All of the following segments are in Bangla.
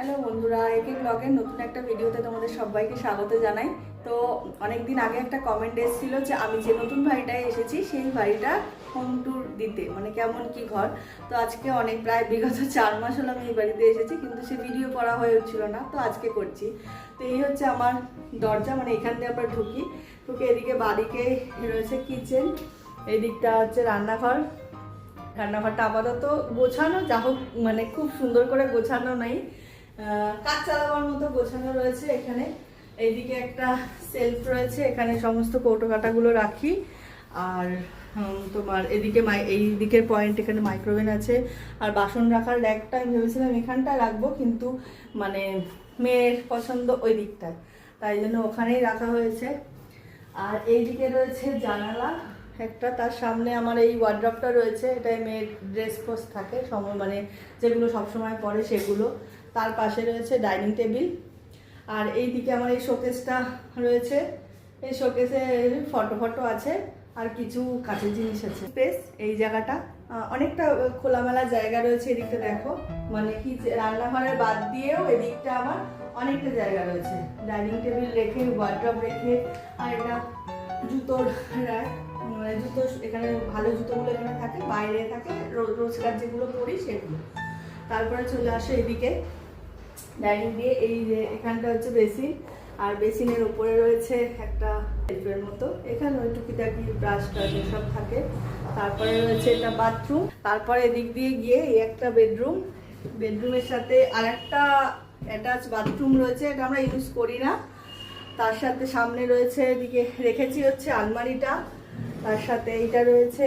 হ্যালো বন্ধুরা, একে ব্লগের নতুন একটা ভিডিওতে তোমাদের সবাইকে স্বাগত জানাই। তো অনেকদিন আগে একটা কমেন্ট এসেছিল যে আমি যে নতুন বাড়িটায় এসেছি সেই বাড়িটা হোম ট্যুর দিতে, মানে কেমন কি ঘর। তো আজকে প্রায় বিগত 4 মাস হলো আমি এই বাড়িতে এসেছি, কিন্তু সে ভিডিও করা হয়ে উঠছিল না, তো আজকে করছি। তো এই হচ্ছে আমার দরজা, মানে এখান দিয়ে আমরা ঢুকি। এদিকে বাড়িকে রয়েছে কিচেন, এই দিকটা হচ্ছে রান্নাঘর। রান্নাঘরটা আপাতত গোছানো, যা হোক মানে খুব সুন্দর করে গোছানো নাই, কাজ চালাবার মতো গোছানো রয়েছে। এখানে এইদিকে একটা সেলফ রয়েছে, এখানে সমস্ত কৌটো কাটাগুলো রাখি। আর তোমার এদিকে এই দিকের পয়েন্ট, এখানে মাইক্রোওভেন আছে। আর বাসন রাখার র্যাকটা আমি ভেবেছিলাম এখানটা রাখবো, কিন্তু মানে মেয়ের পছন্দ ওই দিকটায়, তাই জন্য ওখানেই রাখা হয়েছে। আর এইদিকে রয়েছে জানালা একটা, তার সামনে আমার এই ওয়ার্ড্রপটা রয়েছে, এটাই মেয়ের ড্রেস পোস্ট থাকে মানে যেগুলো সবসময় পরে সেগুলো। তার পাশে রয়েছে ডাইনিং টেবিল। আর এই দিকে আমার এই শোকেসটা রয়েছে, এই শোকেসে ফটো আছে আর কিছু কাঠের জিনিস আছে। স্পেস, এই জায়গাটা অনেকটা খোলামেলা জায়গা রয়েছে। এদিকটা দেখো, মানে কি রান্নাঘরের বাদ দিয়েও এদিকটা আমার অনেকটা জায়গা রয়েছে। ডাইনিং টেবিল রেখে, ওয়ার্ড্রপ রেখে, আর এটা জুতোর র্যাক, মানে জুতো এখানে ভালো জুতোগুলো এখানে থাকে, বাইরে থাকে রোজকার যেগুলো পরি সেগুলো। তারপরে চলে আসে এদিকে ডাইনিং দিয়ে, এই যে এখানটা হচ্ছে বেসিন, আর বেসিনের উপরে রয়েছে একটা হেল্পের মতো, এখানে ওই টুকিটাকি ব্রাশ টাশ এসব থাকে। তারপরে রয়েছে এটা বাথরুম। তারপরে এদিক দিয়ে গিয়ে এই একটা বেডরুম, বেডরুমের সাথে আর একটা অ্যাটাচ বাথরুম রয়েছে, এটা আমরা ইউজ করি না। তার সাথে সামনে রয়েছে, এদিকে রেখেছি হচ্ছে আলমারিটা, তার সাথে এইটা রয়েছে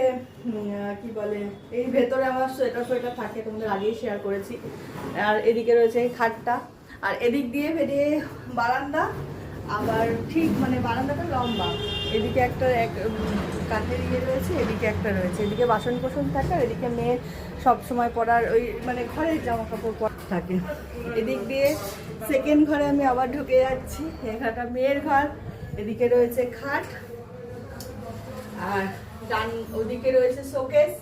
কি বলে, এই ভেতরে আমার সোয়েটার থাকে, তোমাদের আগেই শেয়ার করেছি। আর এদিকে রয়েছে এই খাটটা। আর এদিক দিয়ে বেরিয়ে বারান্দা, আবার ঠিক মানে বারান্দাটা লম্বা, এদিকে একটা কাঠের ইয়ে রয়েছে, এদিকে একটা রয়েছে, এদিকে বাসন কোসন থাকে, আর এদিকে মেয়ের সবসময় পরার ওই মানে ঘরের জামা কাপড় পরা থাকে। এদিক দিয়ে সেকেন্ড ঘরে আমি আবার ঢুকে যাচ্ছি, এখানটা মেয়ের ঘর। এদিকে রয়েছে খাট, আর ডান ওদিকে রয়েছে শোকেস,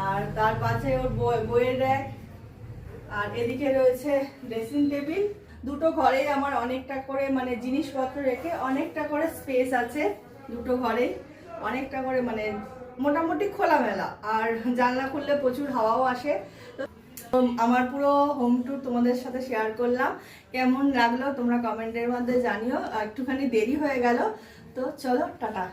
আর তার পাশে ওর বইয়ের র্যাক। আর এদিকে রয়েছে ড্রেসিং টেবিল। দুটো ঘরে আমার অনেকটা করে মানে জিনিসপত্র রেখে অনেকটা করে স্পেস আছে, দুটো ঘরে অনেকটা করে, মানে মোটামুটি খোলামেলা। আর জানলা খুললে প্রচুর হাওয়াও আসে। তো আমার পুরো হোম ট্যুর তোমাদের সাথে শেয়ার করলাম, কেমন লাগলো তোমরা কমেন্টের মধ্যে জানিও। একটুখানি দেরি হয়ে গেল, তো চলো টাটা।